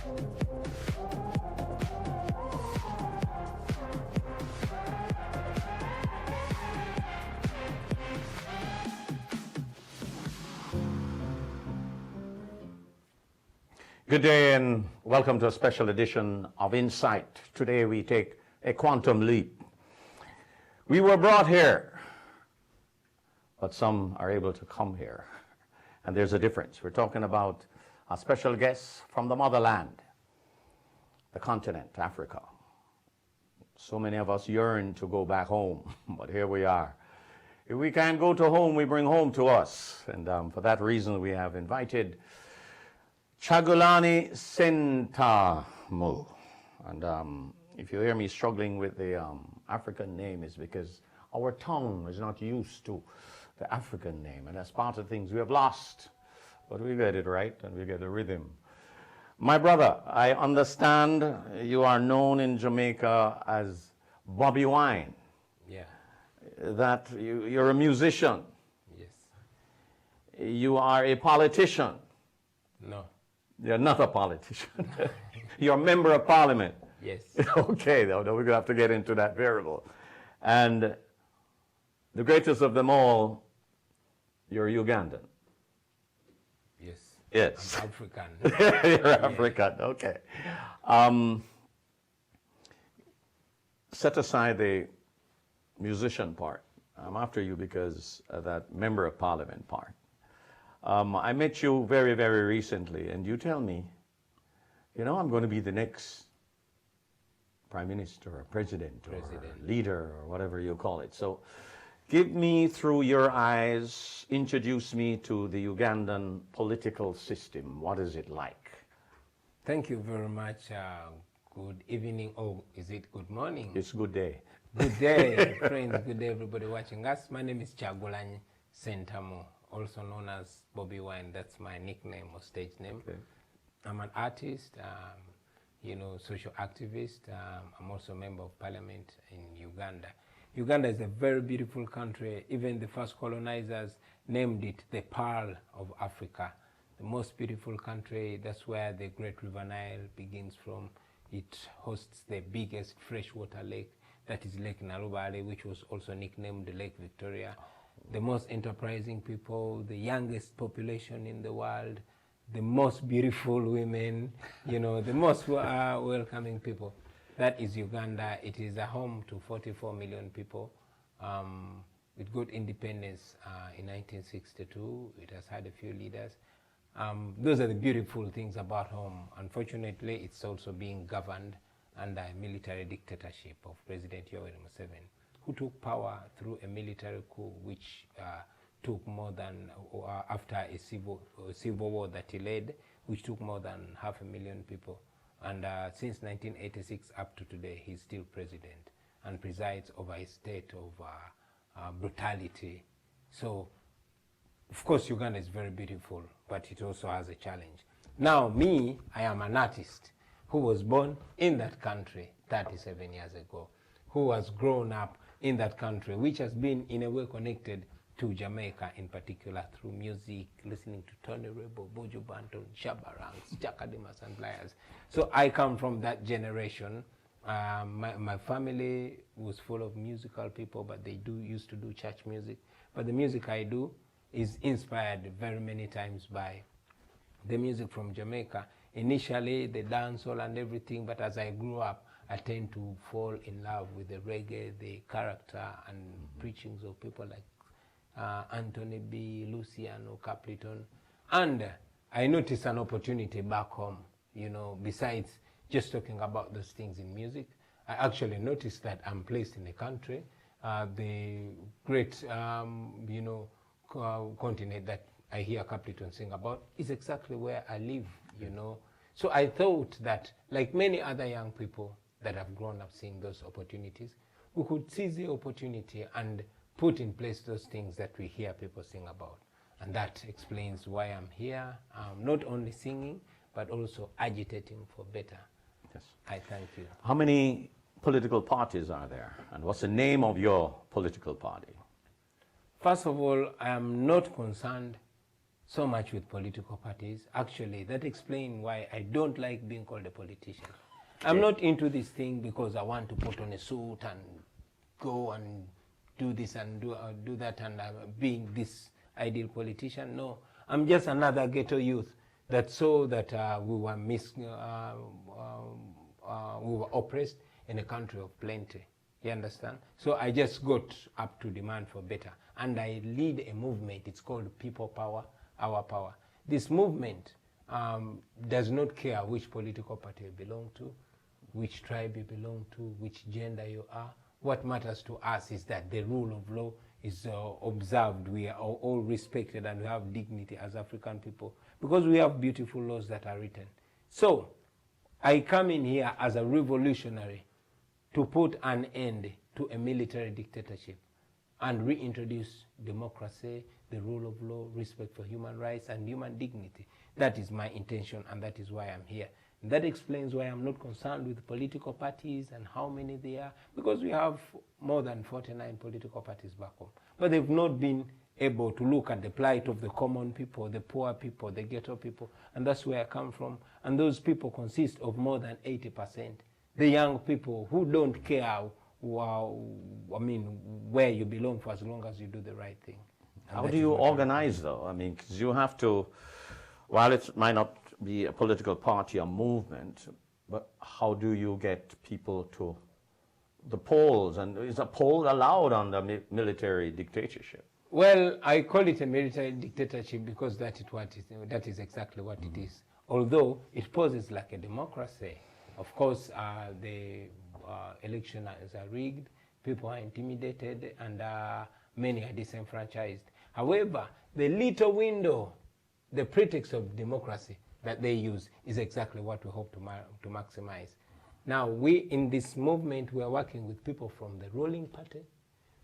Good day and welcome to a special edition of Insight. Today we take a quantum leap. We were brought here, but some are able to come here. And there's a difference. We're talking about a special guest from the motherland, the continent, Africa. So many of us yearn to go back home, but here we are. If we can't go to home, we bring home to us. And for that reason, we have invited Kyagulanyi Ssentamu. And if you hear me struggling with the African name, it's because our tongue is not used to the African name. And that's part of the things we have lost. But we get it right and we get the rhythm. My brother, I understand you are known in Jamaica as Bobi Wine. Yeah. That you're a musician. Yes. You are a politician. No. You're not a politician. You're a member of parliament. Yes. Okay, though, we're going to have to get into that variable. And the greatest of them all, you're Ugandan. Yes. Yes. I'm African. You're African, okay. Set aside the musician part. I'm after you because of that member of parliament part. I met you very, very recently, and you tell me, you know, I'm going to be the next prime minister or president or leader or whatever you call it. So give me through your eyes, introduce me to the Ugandan political system. What is it like? Thank you very much. Good evening. Oh, is it good morning? It's good day. Good day, friends. Good day, everybody watching us. My name is Kyagulanyi Ssentamu, also known as Bobi Wine. That's my nickname or stage name. Okay. I'm an artist, you know, social activist. I'm also a member of parliament in Uganda. Uganda is a very beautiful country. Even the first colonizers named it the Pearl of Africa, the most beautiful country. That's where the Great River Nile begins from. It hosts the biggest freshwater lake, that is Lake Narubale, which was also nicknamed Lake Victoria. The most enterprising people, the youngest population in the world, the most beautiful women, you know, the most welcoming people. That is Uganda. It is a home to 44 million people. It got independence in 1962. It has had a few leaders. Those are the beautiful things about home. Unfortunately, it's also being governed under a military dictatorship of President Yoweri Museveni, who took power through a military coup, which took more than, after a civil war that he led, which took more than 500,000 people. And since 1986 up to today, he's still president and presides over a state of brutality. So, of course, Uganda is very beautiful, but it also has a challenge. Now, me, I am an artist who was born in that country 37 years ago, who has grown up in that country, which has been in a way connected to Jamaica in particular through music, listening to Tony Rebel, Bojo Banton, Shabba Ranks, Jackademas and Pliers. So I come from that generation. My family was full of musical people, but they used to do church music. But the music I do is inspired very many times by the music from Jamaica. Initially, the dancehall and everything, but as I grew up, I tend to fall in love with the reggae, the character and preachings of people like Anthony B, Luciano, Capleton. And I noticed an opportunity back home, you know, besides just talking about those things in music. I actually noticed that I'm placed in a country, the great, you know, continent that I hear Capleton sing about is exactly where I live, you know. So I thought that, like many other young people that have grown up seeing those opportunities, we could seize the opportunity and put in place those things that we hear people sing about. And that explains why I'm here, not only singing, but also agitating for better. Yes. I thank you. How many political parties are there? And what's the name of your political party? First of all, I am not concerned so much with political parties. Actually, that explains why I don't like being called a politician. I'm not into this thing because I want to put on a suit and go and do this and do that and being this ideal politician. No, I'm just another ghetto youth that saw that we were oppressed in a country of plenty. You understand? So I just got up to demand for better. And I lead a movement. It's called People Power, Our Power. This movement does not care which political party you belong to, which tribe you belong to, which gender you are. What matters to us is that the rule of law is observed. We are all respected and we have dignity as African people because we have beautiful laws that are written. So I come in here as a revolutionary to put an end to a military dictatorship and reintroduce democracy, the rule of law, respect for human rights and human dignity. That is my intention and that is why I'm here. And that explains why I'm not concerned with political parties and how many they are, because we have more than 49 political parties back home. But they've not been able to look at the plight of the common people, the poor people, the ghetto people, and that's where I come from. And those people consist of more than 80%. The young people who don't care where you belong for as long as you do the right thing. And how do you organize though? I mean, because you have to, while it might not be a political party or movement, but how do you get people to the polls? And is a poll allowed under military dictatorship? Well, I call it a military dictatorship because that is exactly what it is. Although it poses like a democracy. Of course, the elections are rigged, people are intimidated, and many are disenfranchised. However, the little window, the pretext of democracy that they use is exactly what we hope to maximize. Now, we in this movement, we are working with people from the ruling party,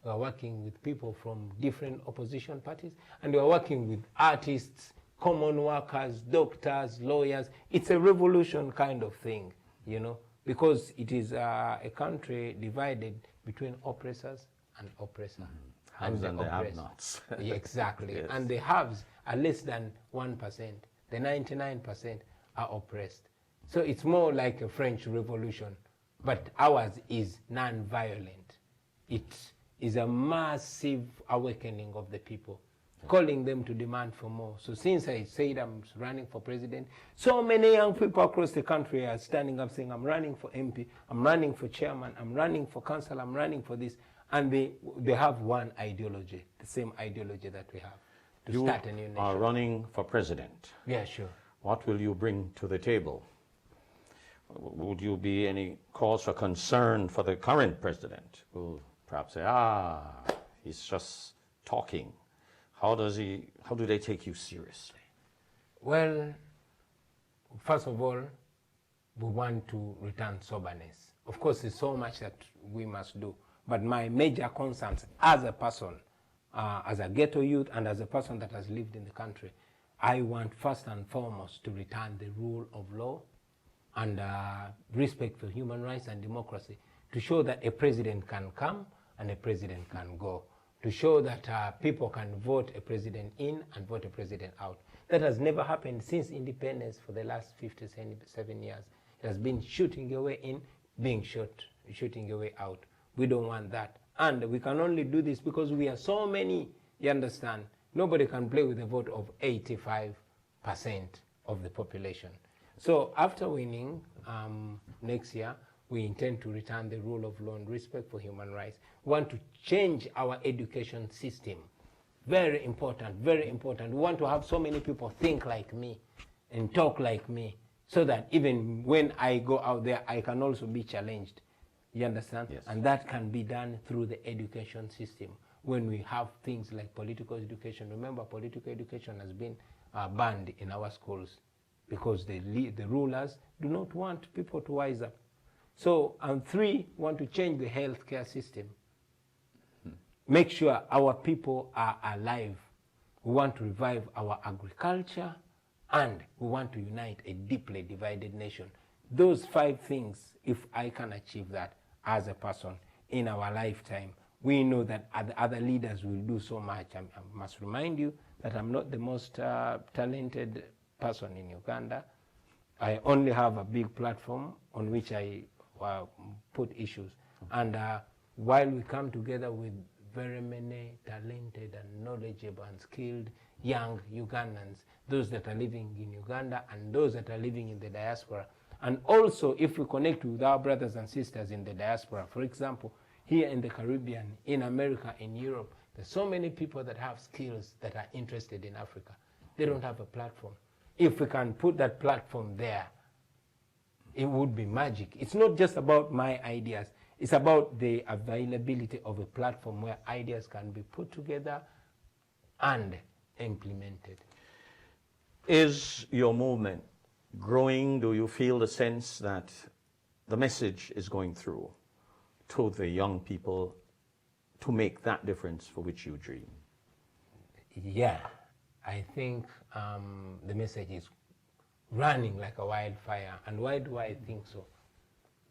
we are working with people from different opposition parties, and we are working with artists, common workers, doctors, lawyers. It's a revolution kind of thing, you know, because it is a country divided between oppressors and oppressor. Haves and the have-nots. Exactly. Yes. And the haves are less than 1%. The 99% are oppressed. So it's more like a French Revolution, but ours is non-violent. It is a massive awakening of the people, calling them to demand for more. So since I said I'm running for president, so many young people across the country are standing up saying, I'm running for MP, I'm running for chairman, I'm running for council, I'm running for this. And they have one ideology, the same ideology that we have, to start a new nation. You are running for president. Yeah, sure. What will you bring to the table? Would you be any cause for concern for the current president? Who perhaps say, he's just talking. How do they take you seriously? Well, first of all, we want to return soberness. Of course, there's so much that we must do. But my major concerns as a person, as a ghetto youth and as a person that has lived in the country, I want first and foremost to return the rule of law and respect for human rights and democracy, to show that a president can come and a president can go, to show that people can vote a president in and vote a president out. That has never happened since independence for the last 57 years. It has been shooting away in, being shooting away out. We don't want that. And we can only do this because we are so many, you understand. Nobody can play with a vote of 85% of the population. So after winning next year, we intend to return the rule of law and respect for human rights. We want to change our education system. Very important, very important. We want to have so many people think like me and talk like me so that even when I go out there, I can also be challenged. You understand? Yes. And that can be done through the education system. When we have things like political education, remember political education has been banned in our schools because the rulers do not want people to wise up. So, and three, want to change the healthcare system. Make sure our people are alive. We want to revive our agriculture, and we want to unite a deeply divided nation. Those 5 things, if I can achieve that as a person in our lifetime, we know that other leaders will do so much. I must remind you that I'm not the most talented person in Uganda. I only have a big platform on which I put issues. And while we come together with very many talented and knowledgeable and skilled young Ugandans, those that are living in Uganda and those that are living in the diaspora. And also, if we connect with our brothers and sisters in the diaspora, for example, here in the Caribbean, in America, in Europe, there's so many people that have skills that are interested in Africa. They don't have a platform. If we can put that platform there, it would be magic. It's not just about my ideas. It's about the availability of a platform where ideas can be put together and implemented. Is your movement growing? Do you feel the sense that the message is going through to the young people to make that difference for which you dream? Yeah, I think the message is running like a wildfire. And why do I think so?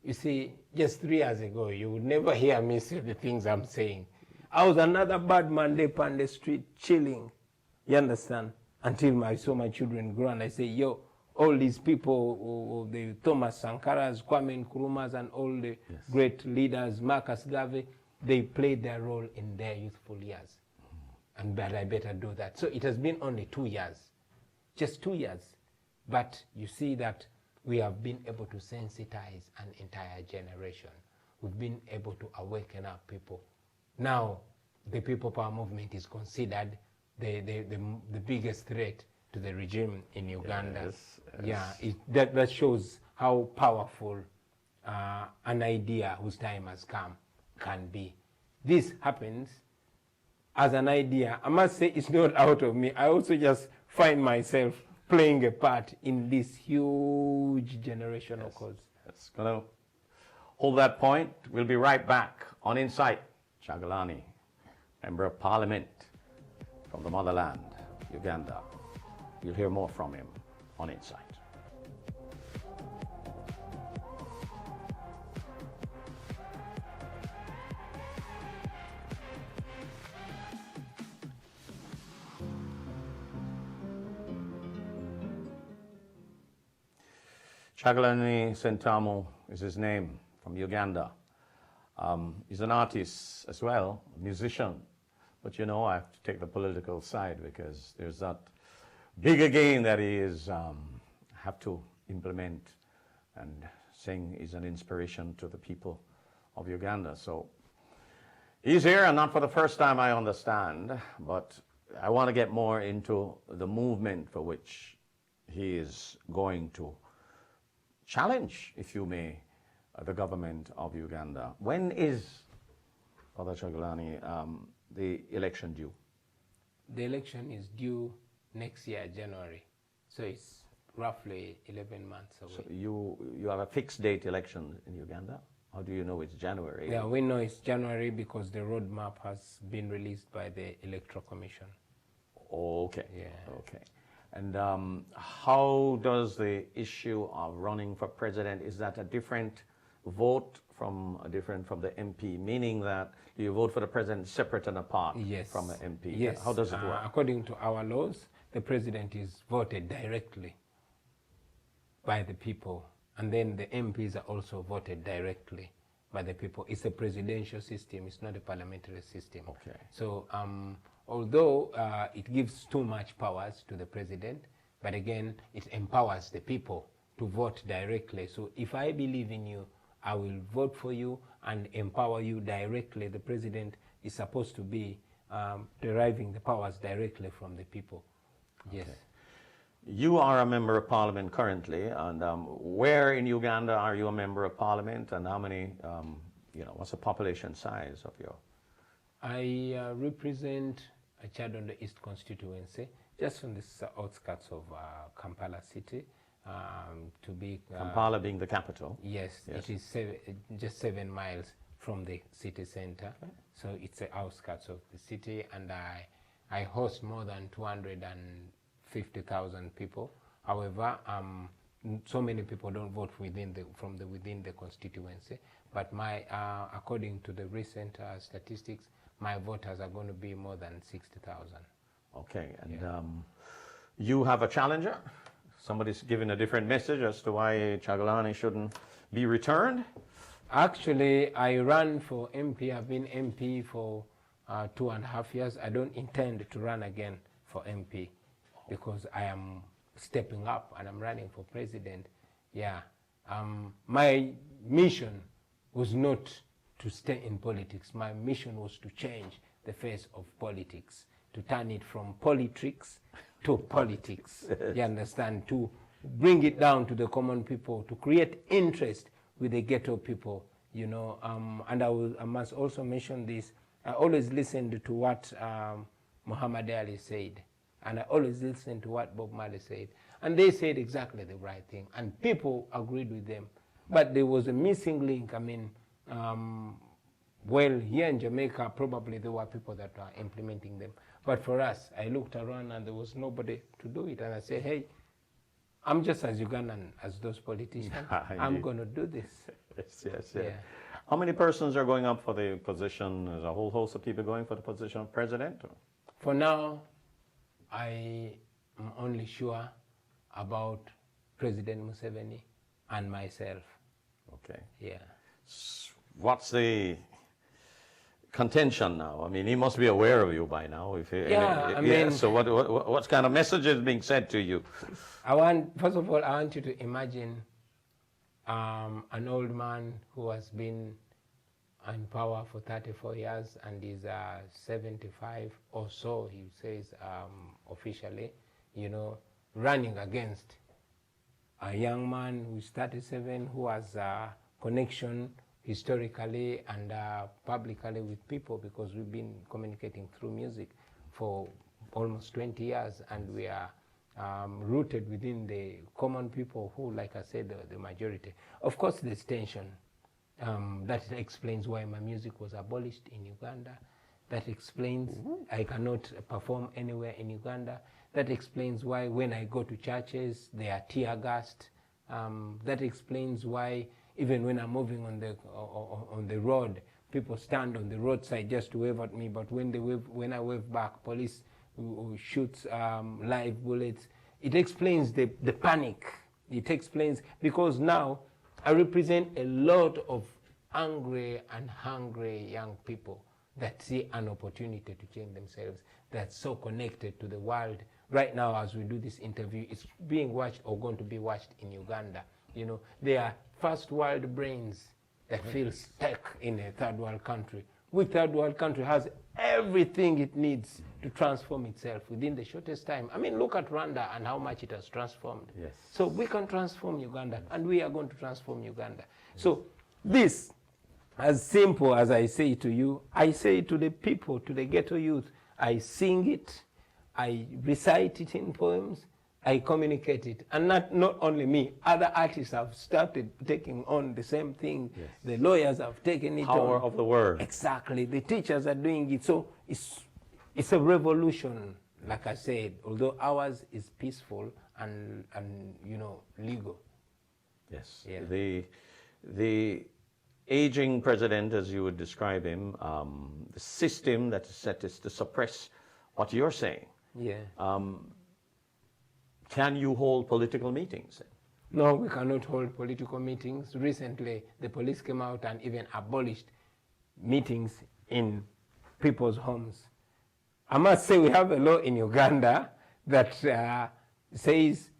You see, just 3 years ago, you would never hear me say the things I'm saying. I was another bad man up on the street, chilling, you understand? Until I saw my children grow, and I say, yo, all these people, the Thomas Sankaras, Kwame Nkrumahs, and all the great leaders, Marcus Garvey, they played their role in their youthful years. But I better do that. So it has been only 2 years, just 2 years. But you see that we have been able to sensitize an entire generation. We've been able to awaken our people. Now, the People Power Movement is considered the biggest threat to the regime in Uganda. Yes. Yeah, that shows how powerful an idea whose time has come can be. This happens as an idea. I must say it's not out of me. I also just find myself playing a part in this huge generational cause. That's going to hold that point. We'll be right back on Insight. Kyagulanyi, Member of Parliament from the motherland, Uganda. You'll hear more from him on Insight. Kyagulanyi Ssentamu is his name, from Uganda. He's an artist as well, a musician. But you know, I have to take the political side because there's that bigger game that he is have to implement and sing is an inspiration to the people of Uganda. So he's here, and not for the first time, I understand, but I want to get more into the movement for which he is going to challenge, if you may, the government of Uganda. When is, Father Kyagulanyi, the election due? The election is due next year, January. So it's roughly 11 months away. So you have a fixed date election in Uganda? How do you know it's January? Yeah, we know it's January because the roadmap has been released by the Electoral Commission. Okay. Yeah. Okay. And how does the issue of running for president, is that a different vote from the MP, meaning that you vote for the president separate and apart from the MP? Yes. How does it work? According to our laws, the president is voted directly by the people, and then the MPs are also voted directly by the people. It's a presidential system, it's not a parliamentary system. Okay. So although it gives too much powers to the president, but again, it empowers the people to vote directly. So if I believe in you, I will vote for you and empower you directly. The president is supposed to be deriving the powers directly from the people. Yes. Okay. You are a member of parliament currently, and where in Uganda are you a member of parliament, and how many, what's the population size of your? I represent Chadondo East constituency, just on the outskirts of Kampala city. To be Kampala being the capital. Yes, it is just 7 miles from the city center. Okay. So it's the outskirts of the city, and I host more than 250,000 people. However, so many people don't vote within the constituency. But according to the recent statistics, my voters are going to be more than 60,000 Okay, and you have a challenger? Somebody's giving a different message as to why Chagulani shouldn't be returned? Actually, I ran for MP. I've been MP for 2.5 years. I don't intend to run again for MP because I am stepping up and I'm running for president. Yeah. My mission was not to stay in politics. My mission was to change the face of politics, to turn it from politics to politics. You understand? To bring it down to the common people, to create interest with the ghetto people, you know. And I must also mention this. I always listened to what Muhammad Ali said, and I always listened to what Bob Marley said. And they said exactly the right thing, and people agreed with them. But there was a missing link. I mean, well, here in Jamaica, probably there were people that were implementing them. But for us, I looked around and there was nobody to do it. And I said, hey, I'm just as Ugandan as those politicians. I'm going to do this. Yes. Yeah. How many persons are going up for the position? There's a whole host of people going for the position of president? For now, I am only sure about President Museveni and myself. Okay. Yeah. What's the contention now? I mean, he must be aware of you by now. I mean, so what kind of message is being said to you? First of all, I want you to imagine an old man who has been in power for 34 years and is 75 or so, he says officially, you know, running against a young man who is 37 who has a connection historically and publicly with people, because we've been communicating through music for almost 20 years, and we are rooted within the common people who, like I said, the majority. Of course, there's tension. That explains why my music was abolished in Uganda. That explains I cannot perform anywhere in Uganda. That explains why when I go to churches, they are tear-gassed. That explains why even when I'm moving on the road, people stand on the roadside just to wave at me, but when I wave back, police shoots live bullets. It explains the panic. It explains, because now I represent a lot of angry and hungry young people that see an opportunity to change themselves, that's so connected to the world. Right now, as we do this interview, it's being watched or going to be watched in Uganda. You know, they are first world brains that feel stuck in a third world country. Which third world country has everything it needs to transform itself within the shortest time. I mean, look at Rwanda and how much it has transformed. Yes. So we can transform Uganda, and we are going to transform Uganda. So this, as simple as I say to you, I say to the people, to the ghetto youth, I sing it, I recite it in poems, I communicate it. And not only me, other artists have started taking on the same thing. Yes. The lawyers have taken it on. Power of the word. Exactly. The teachers are doing it. So it's a revolution, like I said, although ours is peaceful and you know, legal. Yes. Yeah. The aging president, as you would describe him, the system that is set is to suppress what you're saying. Yeah. Can you hold political meetings? No, we cannot hold political meetings. Recently, the police came out and even abolished meetings in people's homes. I must say we have a law in Uganda that says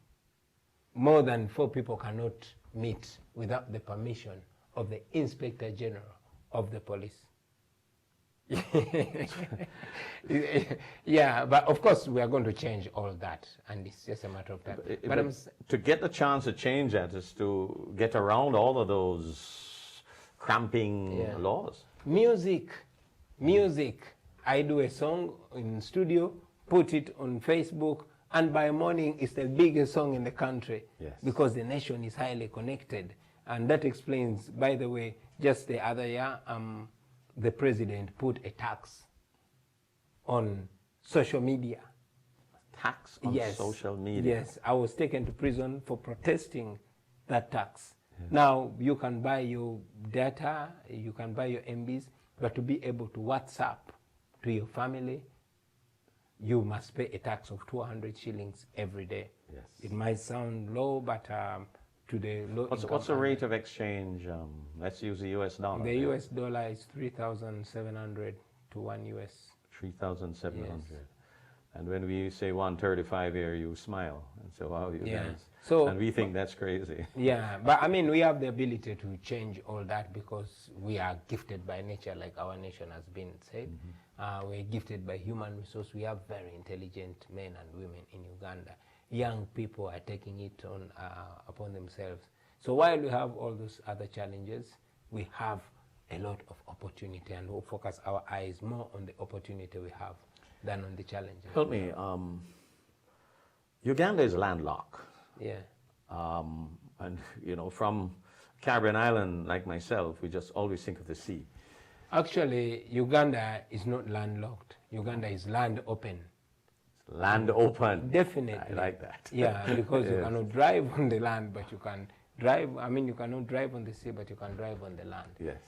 more than 4 people cannot meet without the permission of the Inspector General of the police. Yeah, but of course we are going to change all that, and it's just a matter of time. But to get the chance to change that is to get around all of those cramping laws. Music. I do a song in studio, put it on Facebook, and by morning it's the biggest song in the country. Yes. Because the nation is highly connected. And that explains, by the way, just the other year, the president put a tax on social media. Tax on social media? Yes, I was taken to prison for protesting that tax. Yeah. Now, you can buy your data, you can buy your MBs, but to be able to WhatsApp to your family, you must pay a tax of 200 shillings every day. Yes. It might sound low, but to the low income. What's the rate of exchange? Let's use the US dollar. The US dollar is 3,700 to 1 US. 3,700. Yes. And when we say 135 here, you smile and say, wow, you Yeah. guys. So, and we think that's crazy. Yeah, but I mean, we have the ability to change all that because we are gifted by nature, like our nation has been said. We're gifted by human resource. We have very intelligent men and women in Uganda. Young people are taking it on upon themselves. So while we have all those other challenges, we have a lot of opportunity, and we'll focus our eyes more on the opportunity we have than on the challenges. Help me. Uganda is landlocked. Yeah. And, you know, from Caribbean island like myself, we just always think of the sea. Actually, Uganda is not landlocked. Uganda is land open. Land open. Definitely. I like that. Yeah, because you cannot drive on the land, but you can drive. I mean, you cannot drive on the sea, but you can drive on the land. Yes.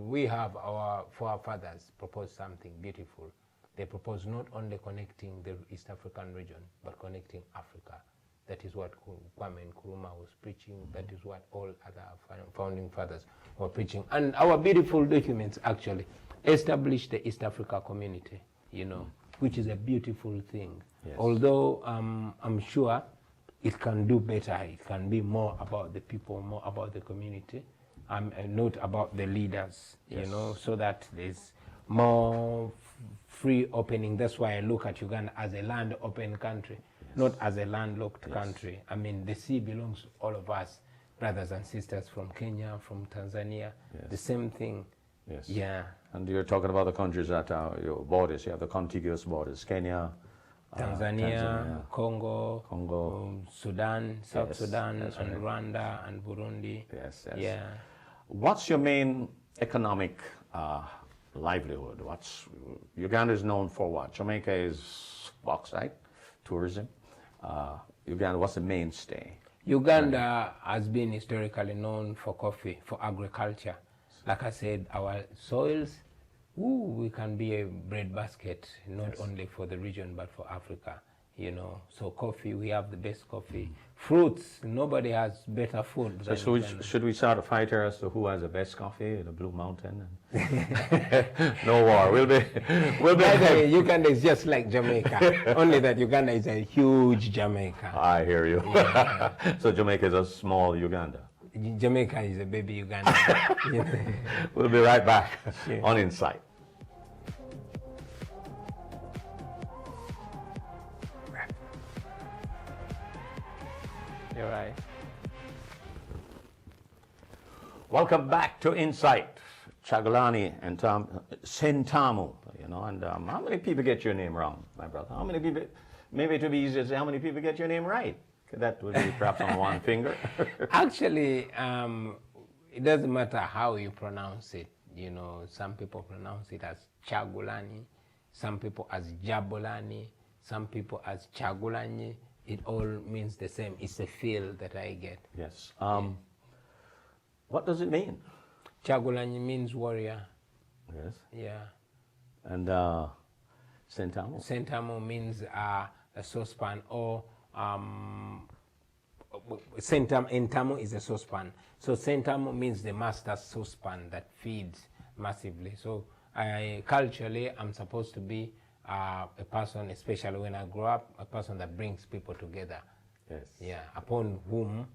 We have our forefathers proposed something beautiful. They proposed not only connecting the East African region, but connecting Africa. That is what Kwame Nkrumah was preaching. That is what all other founding fathers were preaching. And our beautiful documents actually established the East Africa community, you know, which is a beautiful thing. Yes. Although I'm sure it can do better. It can be more about the people, more about the community, and not about the leaders, you know, so that there's more free opening. That's why I look at Uganda as a land open country. Not as a landlocked country. I mean, the sea belongs to all of us, brothers and sisters from Kenya, from Tanzania. The same thing. Yes. Yeah. And you're talking about the countries that are your borders. You have the contiguous borders: Kenya, Tanzania, Congo, Sudan, South Yes, Sudan, that's and right. Rwanda, and Burundi. Yes, yes. Yeah. What's your main economic livelihood? Uganda is known for what? Jamaica is bauxite, tourism. Uganda, what's the mainstay? Uganda has been historically known for coffee, for agriculture. Like I said, our soils, we can be a breadbasket, not only for the region, but for Africa, you know. So coffee, we have the best coffee. Fruits, nobody has better food than So Uganda. should we start a fight here as to who has the best coffee in the Blue Mountain? No war. We'll be. By the way, Uganda is just like Jamaica, only that Uganda is a huge Jamaica. I hear you. So Jamaica is a small Uganda. Jamaica is a baby Uganda. We'll be right back on Insight. You're right. Welcome back to Insight. Chagulani and Sentamu, you know, and how many people get your name wrong, my brother? How many people, maybe it would be easier to say how many people get your name right? That would be perhaps on one finger. Actually, it doesn't matter how you pronounce it. You know, some people pronounce it as Chagulani, some people as Jabulani, some people as Chagulani. It all means the same. It's a feel that I get. Yes. What does it mean? Chagulani means warrior. Yes. Yeah. And Sentamu? Sentamu means a saucepan, or Entamu is a saucepan. So Sentamu means the master saucepan that feeds massively. So culturally, I'm supposed to be a person, especially when I grow up, a person that brings people together. Yes. Yeah, upon whom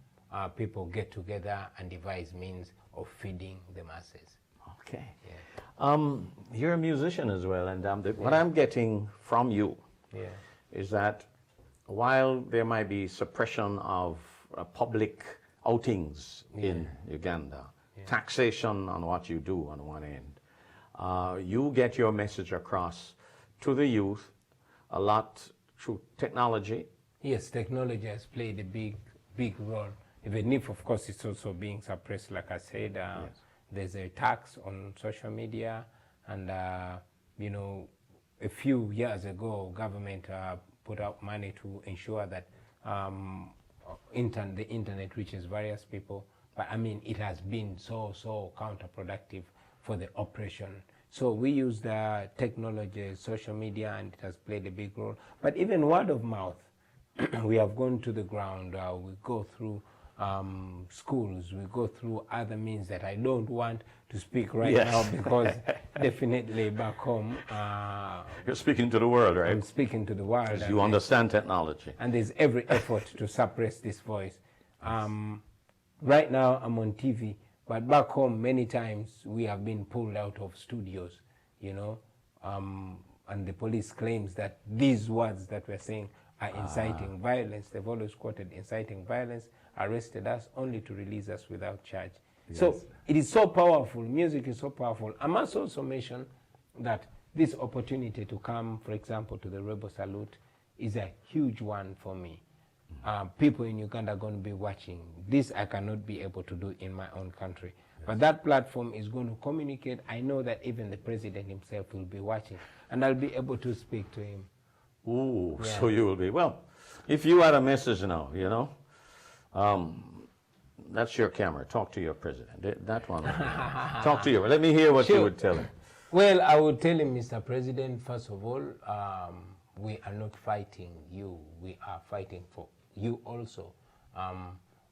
people get together and devise means of feeding the masses. Okay. Yeah. You're a musician as well, and what I'm getting from you is that while there might be suppression of public outings in Uganda, taxation on what you do on one end, you get your message across to the youth a lot through technology. Yes, technology has played a big role. Even if, of course, it's also being suppressed, like I said, there's a tax on social media, and you know, a few years ago, government put out money to ensure that the internet reaches various people. But I mean, it has been so counterproductive for the oppression. So we use the technology, social media, and it has played a big role. But even word of mouth, we have gone to the ground. We go through schools, we go through other means that I don't want to speak right now because definitely back home. You're speaking to the world, right? I'm speaking to the world. You understand technology. And there's every effort to suppress this voice. Right now I'm on TV, but back home many times we have been pulled out of studios, you know, and the police claims that these words that we're saying are inciting violence. They've always quoted inciting violence, arrested us only to release us without charge. Yes. So it is so powerful, music is so powerful. I must also mention that this opportunity to come, for example, to the Rebel Salute is a huge one for me. People in Uganda are going to be watching. This I cannot be able to do in my own country. Yes. But that platform is going to communicate. I know that even the president himself will be watching, and I'll be able to speak to him. Ooh, yeah. So you will be. Well, if you had a message now, you know, that's your camera. Talk to your president. That one. Talk to you. Let me hear what you would tell him. Well, I would tell him, Mr. President, first of all, we are not fighting you. We are fighting for you also.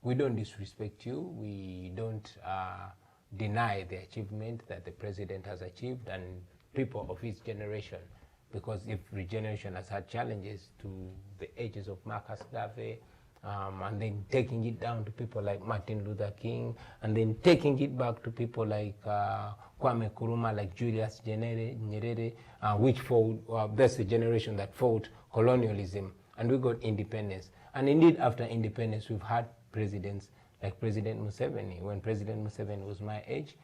We don't disrespect you. We don't deny the achievement that the president has achieved and people of his generation. Because every generation has had challenges to the ages of Marcus Garvey, and then taking it down to people like Martin Luther King, and then taking it back to people like Kwame Nkrumah, like Julius Nyerere, which fought, that's the generation that fought colonialism, and we got independence. And indeed, after independence, we've had presidents like President Museveni. When President Museveni was my age,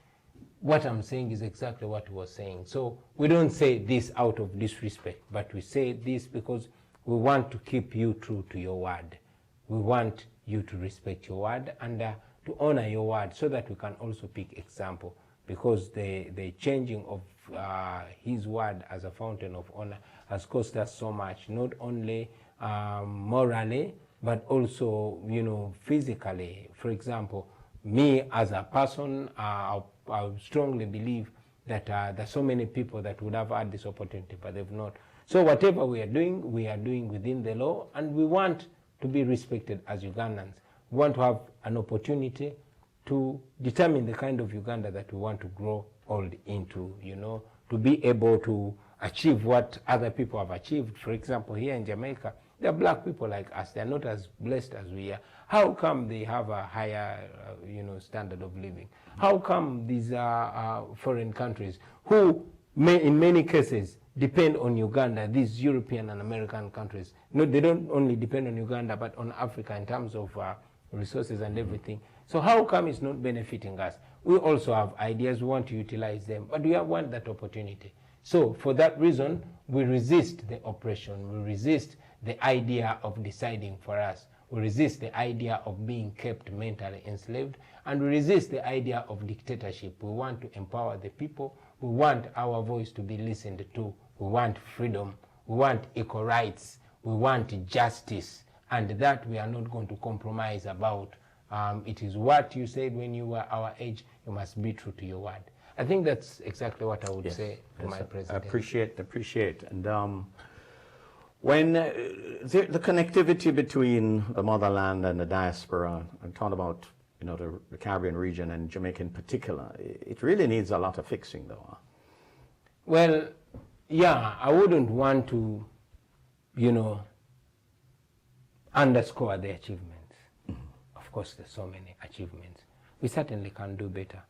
what I'm saying is exactly what he was saying. So we don't say this out of disrespect, but we say this because we want to keep you true to your word. We want you to respect your word and to honor your word so that we can also pick example, because the changing of his word as a fountain of honor has cost us so much, not only morally, but also, you know, physically. For example, me as a person, I strongly believe that there's so many people that would have had this opportunity, but they've not. So whatever we are doing within the law, and we want to be respected as Ugandans. We want to have an opportunity to determine the kind of Uganda that we want to grow old into, you know, to be able to achieve what other people have achieved. For example, here in Jamaica, there are black people like us. They're not as blessed as we are. How come they have a higher, you know, standard of living? How come these foreign countries who may, in many cases, depend on Uganda, these European and American countries? No, they don't only depend on Uganda, but on Africa in terms of resources and everything. So how come it's not benefiting us? We also have ideas, we want to utilize them, but we want that opportunity. So for that reason, we resist the oppression, we resist the idea of deciding for us. We resist the idea of being kept mentally enslaved, and we resist the idea of dictatorship. We want to empower the people. We want our voice to be listened to. We want freedom. We want equal rights. We want justice, and that we are not going to compromise about. It is what you said when you were our age. You must be true to your word. I think that's exactly what I would say to my president. Appreciate. And when the connectivity between the motherland and the diaspora, I'm talking about, you know, the Caribbean region and Jamaica in particular, it really needs a lot of fixing, though. Huh? Well, yeah, I wouldn't want to, you know, underscore the achievements. Of course, there's so many achievements. We certainly can do better.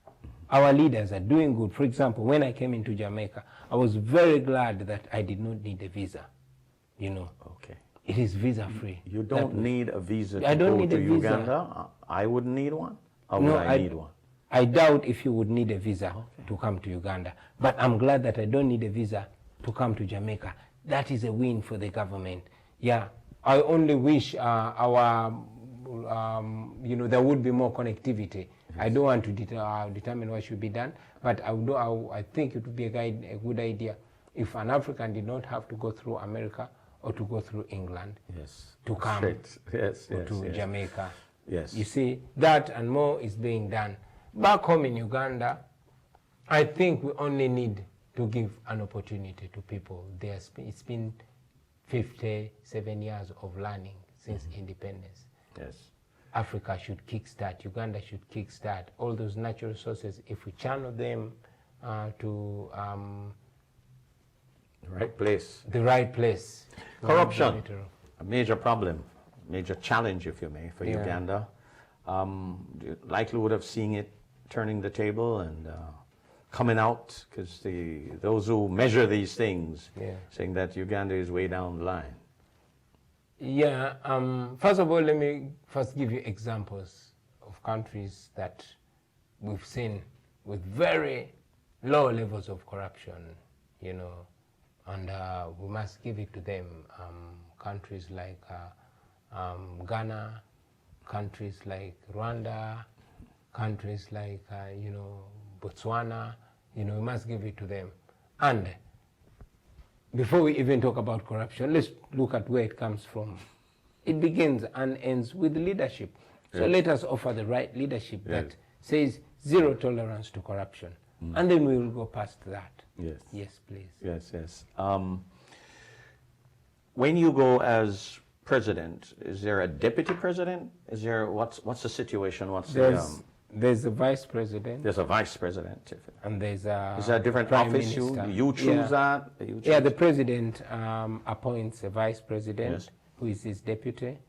Our leaders are doing good. For example, when I came into Jamaica, I was very glad that I did not need a visa. You know, okay. It is visa free. You don't need a visa to go to Uganda? I wouldn't need one? Or would I need one? I doubt if you would need a visa to come to Uganda. But I'm glad that I don't need a visa to come to Jamaica. That is a win for the government. Yeah, I only wish you know, there would be more connectivity. Yes. I don't want to determine what should be done, but I think it would be a good idea if an African did not have to go through America or to go through England to come to Jamaica. Yes. You see, that and more is being done. Back home in Uganda, I think we only need to give an opportunity to people. It's been 57 years of learning since independence. Yes. Africa should kickstart, Uganda should kickstart all those natural resources. If we channel them to the right place. The right place. Corruption, a major problem, major challenge, if you may, for Uganda. You likely would have seen it turning the table and coming out, because those who measure these things saying that Uganda is way down the line. Yeah, first of all, let me first give you examples of countries that we've seen with very low levels of corruption, you know, and we must give it to them. Countries like Ghana, countries like Rwanda, countries like, you know, Botswana, you know, we must give it to them. And before we even talk about corruption, let's look at where it comes from. It begins and ends with leadership. So let us offer the right leadership that says zero tolerance to corruption. And then we will go past that. Yes. Yes, please. Yes, yes. When you go as president, is there a deputy president? Is there, what's the situation? There's a vice president. There's a vice president. And there's a Is there a different prime office? minister. You choose that? Yeah, the president appoints a vice president who is his deputy.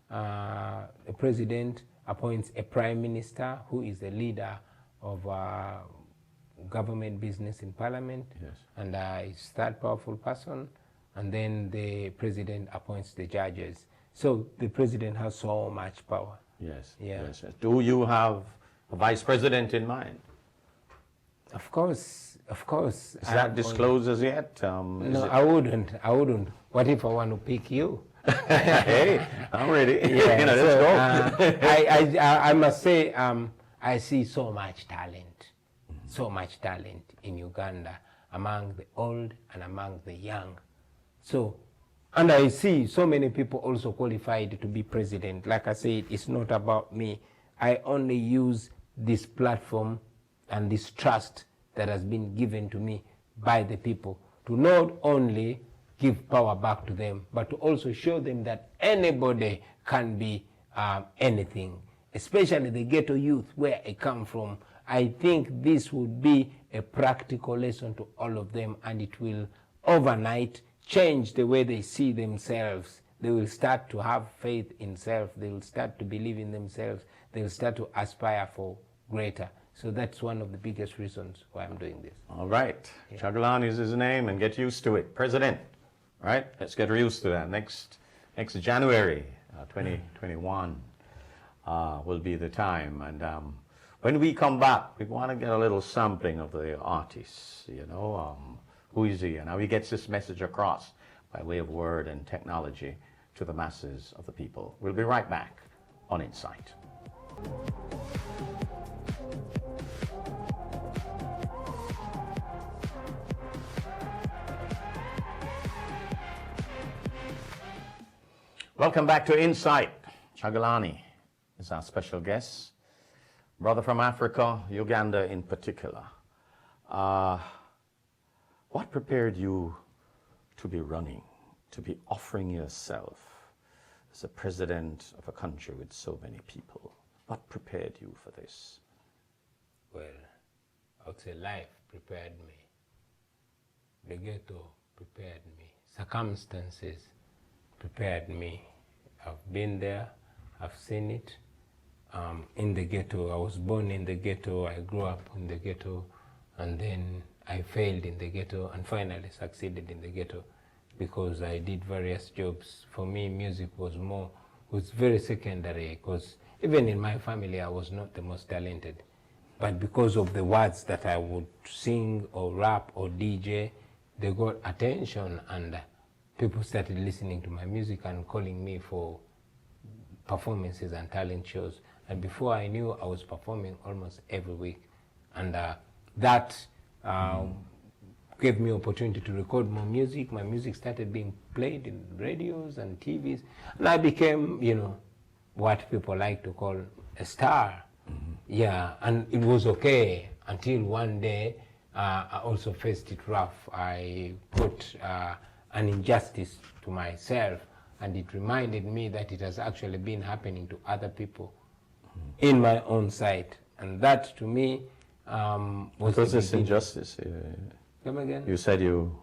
The president appoints a prime minister who is the leader of government business in parliament. Yes. And is third powerful person. And then the president appoints the judges. So the president has so much power. Yes. Yeah. Yes, yes. Do you have a vice president in mind? Of course, of course. Is that disclosed as yet? No, I wouldn't. What if I want to pick you? Hey, I'm ready. Yeah, let's go. I must say, I see so much talent in Uganda among the old and among the young. So, and I see so many people also qualified to be president. Like I said, it's not about me. I only use this platform and this trust that has been given to me by the people to not only give power back to them, but to also show them that anybody can be anything, especially the ghetto youth where I come from. I think this would be a practical lesson to all of them, and it will overnight change the way they see themselves. They will start to have faith in self. They will start to believe in themselves. They will start to aspire for greater. So that's one of the biggest reasons why I'm doing this. All right. Chagulani is his name, and get used to it. President. All right? Let's get used to that. Next January 2021 will be the time. And when we come back, we want to get a little sampling of the artists, you know. Who is he and how he gets this message across by way of word and technology to the masses of the people. We'll be right back on Insight. Welcome back to Insight. Chagulani is our special guest. Brother from Africa, Uganda in particular. What prepared you to be running, to be offering yourself as a president of a country with so many people? What prepared you for this? Well, I would say life prepared me. The ghetto prepared me. Circumstances prepared me. I've been there, I've seen it. In the ghetto, I was born in the ghetto, I grew up in the ghetto, and then I failed in the ghetto and finally succeeded in the ghetto because I did various jobs. For me, music was very secondary, because even in my family, I was not the most talented. But because of the words that I would sing or rap or DJ, they got attention, and people started listening to my music and calling me for performances and talent shows. And before I knew, I was performing almost every week. And that gave me opportunity to record more music. My music started being played in radios and TVs. And I became, you know, what people like to call a star. Yeah, and it was okay until one day I also faced it rough. I put an injustice to myself, and it reminded me that it has actually been happening to other people in my own sight. And that to me was because this injustice. Come again? You said you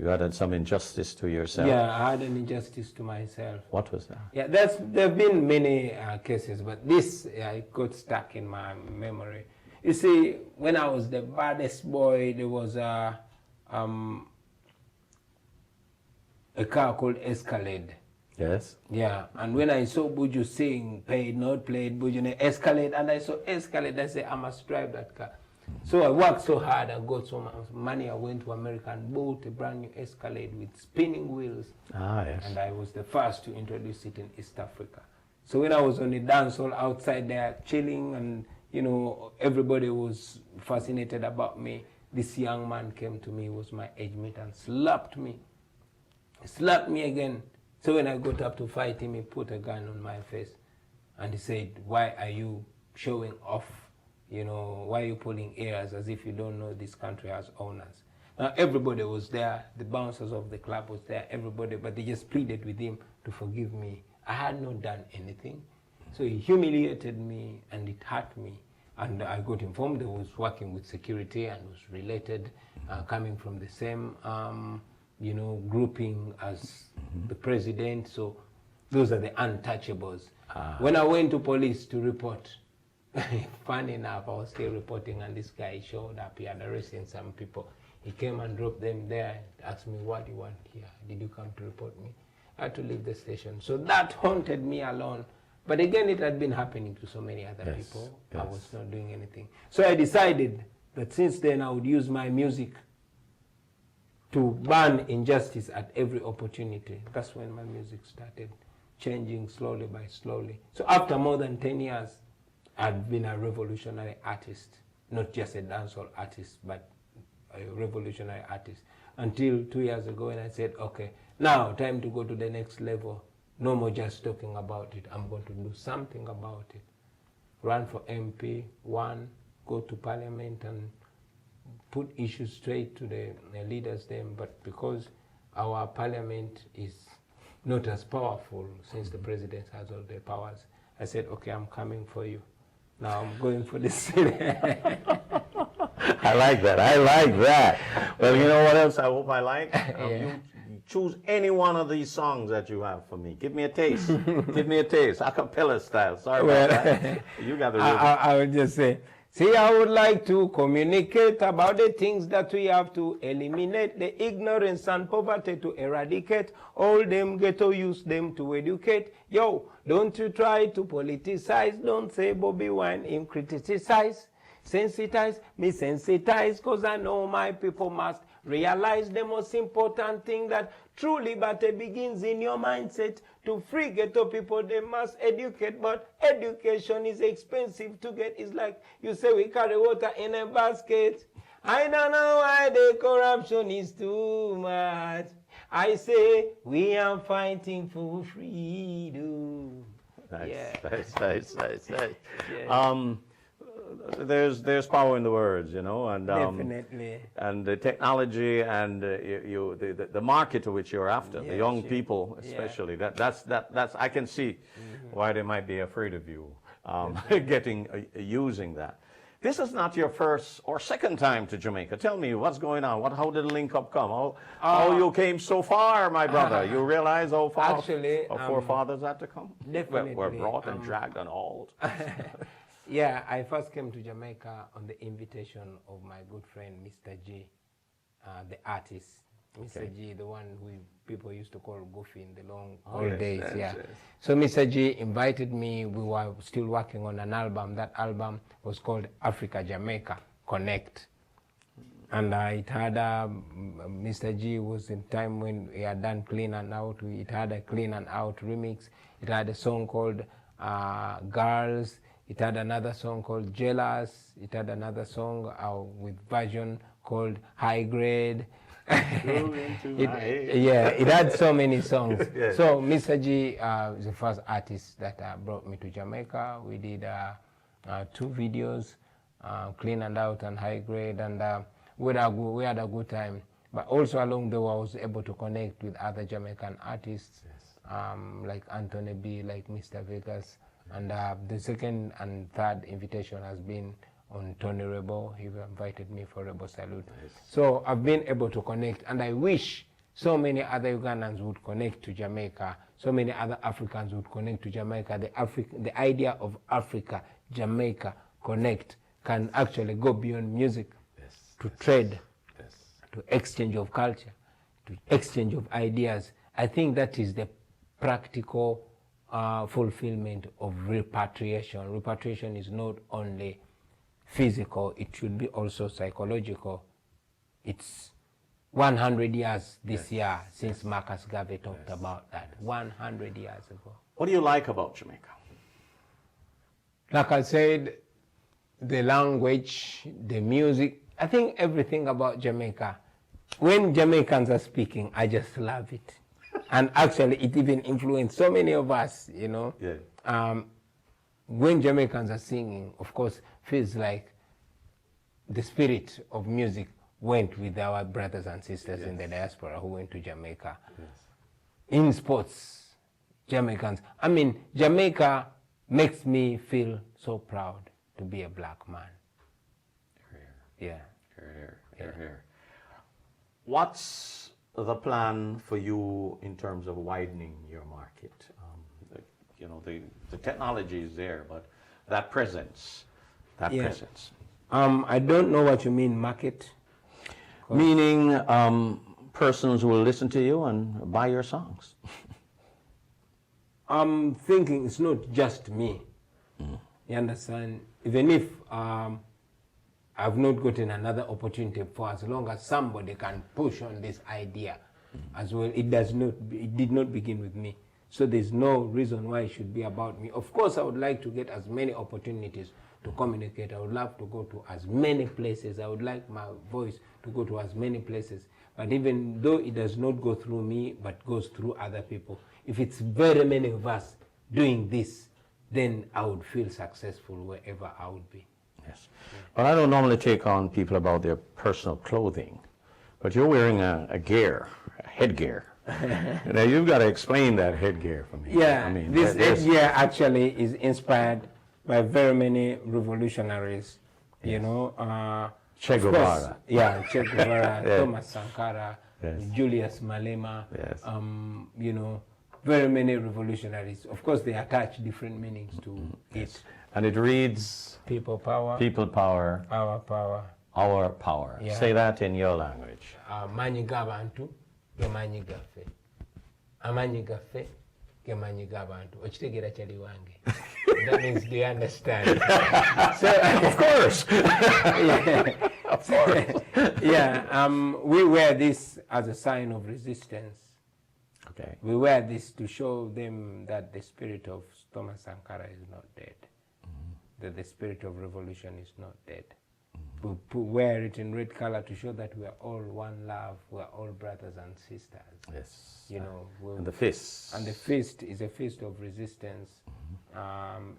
had some injustice to yourself. Yeah, I had an injustice to myself. What was that? Yeah, there have been many cases, but this it got stuck in my memory. You see, when I was the baddest boy, there was a car called Escalade. Yes. Yeah, and when I saw Buju sing, paid, not played, Buju, Escalade, and I saw Escalade, I said, I must drive that car. So I worked so hard, I got so much money, I went to America and bought a brand new Escalade with spinning wheels. Ah, yes. And I was the first to introduce it in East Africa. So when I was on the dance hall outside there, chilling, and you know, everybody was fascinated about me, this young man came to me, he was my age mate, and slapped me. He slapped me again. So when I got up to fight him, he put a gun on my face. And he said, why are you showing off? You know, why are you pulling ears as if you don't know this country has owners? Now, everybody was there. The bouncers of the club was there, everybody, but they just pleaded with him to forgive me. I had not done anything. So he humiliated me, and it hurt me. And I got informed he was working with security and was related, coming from the same, you know, grouping as the president. So those are the untouchables. When I went to police to report, funny enough, I was still reporting, and this guy showed up. He had arrested some people. He came and dropped them there, asked me, what do you want here? Did you come to report me? I had to leave the station. So that haunted me alone. But again, it had been happening to so many other people. Yes. I was not doing anything. So I decided that since then I would use my music to ban injustice at every opportunity. That's when my music started changing slowly by slowly. So after more than 10 years, I'd been a revolutionary artist, not just a dancehall artist, but a revolutionary artist. Until 2 years ago when I said, okay, now time to go to the next level. No more just talking about it. I'm going to do something about it. Run for MP, go to parliament and put issues straight to the leaders then. But because our parliament is not as powerful since the president has all the powers, I said, okay, I'm coming for you. Now I'm going for the city. I like that. I like that. Well, you know what else I hope I like? You choose any one of these songs that you have for me. Give me a taste. Give me a taste. A cappella style. Sorry about that. You got the rhythm. I would just say, see, I would like to communicate about the things that we have to eliminate, the ignorance and poverty to eradicate, all them ghetto use them to educate. Yo, don't you try to politicize, don't say Bobi Wine him criticize. Sensitize, me sensitize, cause I know my people must realize the most important thing, that true liberty begins in your mindset. To free ghetto people, they must educate, but education is expensive to get. It's like you say we carry water in a basket. I don't know why the corruption is too much. I say we are fighting for freedom. Nice, yeah. nice. Yeah. There's power in the words, you know, and definitely. And the technology and the market to which you're after, the young people especially. That's I can see why they might be afraid of you, using that. This is not your first or second time to Jamaica. Tell me what's going on. How did the link up come? How you came so far, my brother? You realize how far our forefathers had to come? Definitely. Were brought and dragged and hauled. Yeah, I first came to Jamaica on the invitation of my good friend, Mr. G, the artist. Mr. G, the one who people used to call Goofy in the long old days. Yes. So Mr. G invited me. We were still working on an album. That album was called Africa Jamaica Connect. And it had Mr. G was in time when he had done Clean and Out. It had a Clean and Out remix. It had a song called Girls. It had another song called Jealous. It had another song with version called High Grade. It had so many songs. Yes. So Mr. G is the first artist that brought me to Jamaica. We did 2 videos, Clean and Out and High Grade. And we had a good time. But also along the way, I was able to connect with other Jamaican artists, like Anthony B, like Mr. Vegas. And the second and third invitation has been on Tony Rebo. He invited me for Rebo Salute. Nice. So I've been able to connect, and I wish so many other Ugandans would connect to Jamaica. So many other Africans would connect to Jamaica. The idea of Africa, Jamaica, connect can actually go beyond music, to trade, to exchange of culture, to exchange of ideas. I think that is the practical fulfillment of repatriation. Repatriation is not only physical, it should be also psychological. It's 100 years this year since Marcus Garvey talked about that. 100 years ago. What do you like about Jamaica? Like I said, the language, the music, I think everything about Jamaica. When Jamaicans are speaking, I just love it. And actually, it even influenced so many of us, you know. Yeah. When Jamaicans are singing, of course, feels like the spirit of music went with our brothers and sisters in the diaspora who went to Jamaica. Yes. In sports, Jamaicans, I mean, Jamaica makes me feel so proud to be a black man. Here. Yeah. Here. What's the plan for you in terms of widening your market? You know, the technology is there, but that presence. I don't know what you mean, market. Meaning persons will listen to you and buy your songs. I'm thinking it's not just me. You understand? Even if I've not gotten another opportunity, for as long as somebody can push on this idea as well, it did not begin with me. So there's no reason why it should be about me. Of course, I would like to get as many opportunities to communicate. I would love to go to as many places. I would like my voice to go to as many places. But even though it does not go through me, but goes through other people, if it's very many of us doing this, then I would feel successful wherever I would be. Yes. Well, I don't normally take on people about their personal clothing, but you're wearing a headgear. Now, you've got to explain that headgear for me. Yeah, I mean, this headgear actually is inspired by very many revolutionaries, you know. Che Guevara. Yeah, Che Guevara, Thomas Sankara, Yes. Julius Malema, Yes. You know, very many revolutionaries. Of course, they attach different meanings to it. And it reads... People power. People power. Our power. Our power. Yeah. Say that in your language. Manyi g'abantu, gemanyi gaffe. Amanyi gaffe, gemanyi g'abantu. Okitegeera kyali wange. That means, do you understand? So, of course. Yeah. Of course. Yeah, we wear this as a sign of resistance. Okay. We wear this to show them that the spirit of Thomas Sankara is not dead. That the spirit of revolution is not dead. We wear it in red color to show that we are all one love, we are all brothers and sisters. Yes. You know. And the fist. And the fist is a fist of resistance,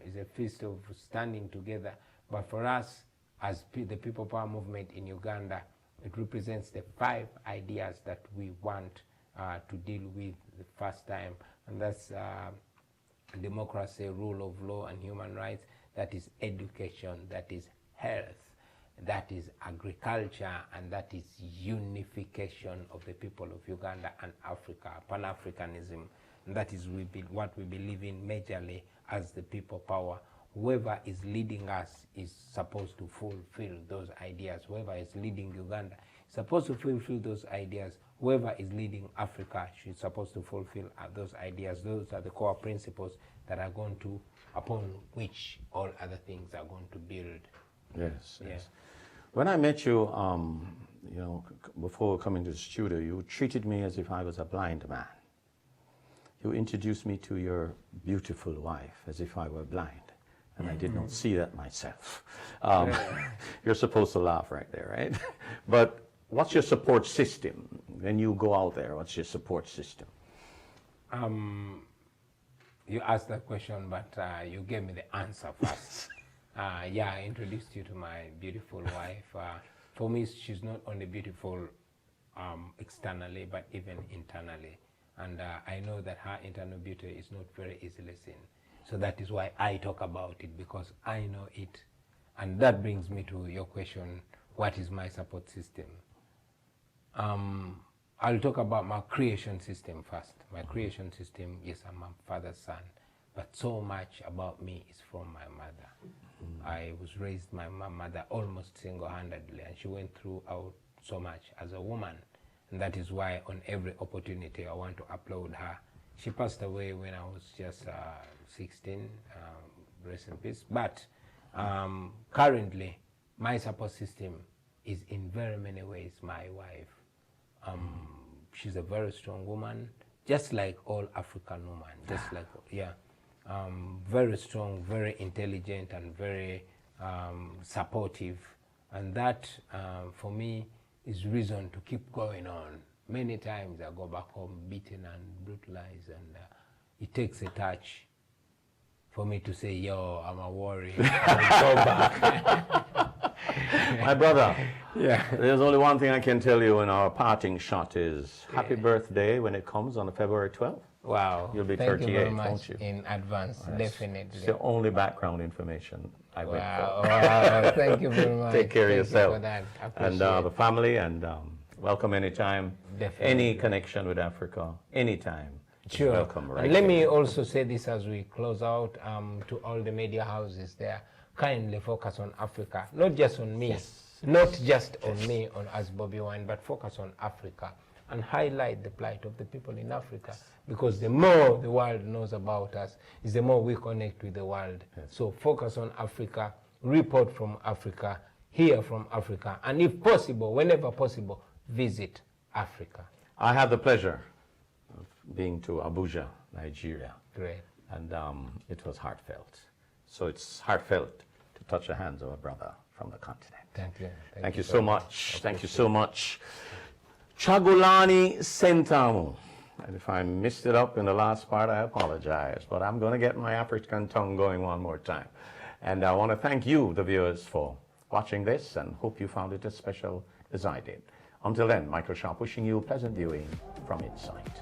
is a fist of standing together. But for us, as the People Power Movement in Uganda, it represents the 5 ideas that we want to deal with the first time. And that's democracy, rule of law, and human rights. That is education, that is health, that is agriculture, and that is unification of the people of Uganda and Africa, Pan-Africanism. And that is what we believe in majorly as the people power. Whoever is leading us is supposed to fulfill those ideas. Whoever is leading Uganda is supposed to fulfill those ideas. Whoever is leading Africa is supposed to fulfill those ideas. Those are the core principles that are going to, upon which all other things are going to build. Yes. Yeah. Yes. When I met you, you know, before coming to the studio, you treated me as if I was a blind man. You introduced me to your beautiful wife as if I were blind, and I did not see that myself. You're supposed to laugh right there, right? But what's your support system when you go out there? What's your support system? You asked that question, but you gave me the answer first. Yeah, I introduced you to my beautiful wife. For me, she's not only beautiful externally, but even internally. And I know that her internal beauty is not very easily seen. So that is why I talk about it, because I know it. And that brings me to your question, what is my support system? I'll talk about my creation system first. My creation system, yes, I'm my father's son, but so much about me is from my mother. I was raised by my mother almost single-handedly, and she went through so much as a woman. And that is why on every opportunity I want to applaud her. She passed away when I was just 16, rest in peace. But currently, my support system is in very many ways my wife. She's a very strong woman, just like all African women, just like, yeah. Very strong, very intelligent, and very supportive. And that, for me, is reason to keep going on. Many times I go back home beaten and brutalized, and it takes a touch for me to say, yo, I'm a warrior, I'll go back. My brother, yeah. There's only one thing I can tell you in our parting shot is happy birthday when it comes on February 12th. Wow. You'll be Thank 38, you very much won't you? in advance, definitely. It's the only background information I went for. Wow, thank you very much. Take care of yourself. You for that. And the family, and welcome anytime. Definitely. Any connection with Africa, anytime. Sure. Welcome, right? And let me also say this as we close out to all the media houses there. Kindly focus on Africa, not just on me, not just on me, on as Bobi Wine, but focus on Africa and highlight the plight of the people in Africa. Because the more the world knows about us, is the more we connect with the world. So focus on Africa, report from Africa, hear from Africa, and if possible, whenever possible, visit Africa. I had the pleasure of being to Abuja, Nigeria. Great. And it was heartfelt. So it's heartfelt to touch the hands of a brother from the continent. Thank you. Thank you so much. Thank you so much. Chagulani Sentamu. And if I missed it up in the last part, I apologize. But I'm going to get my African tongue going one more time. And I want to thank you, the viewers, for watching this, and hope you found it as special as I did. Until then, Michael Sharp wishing you pleasant viewing from Insight.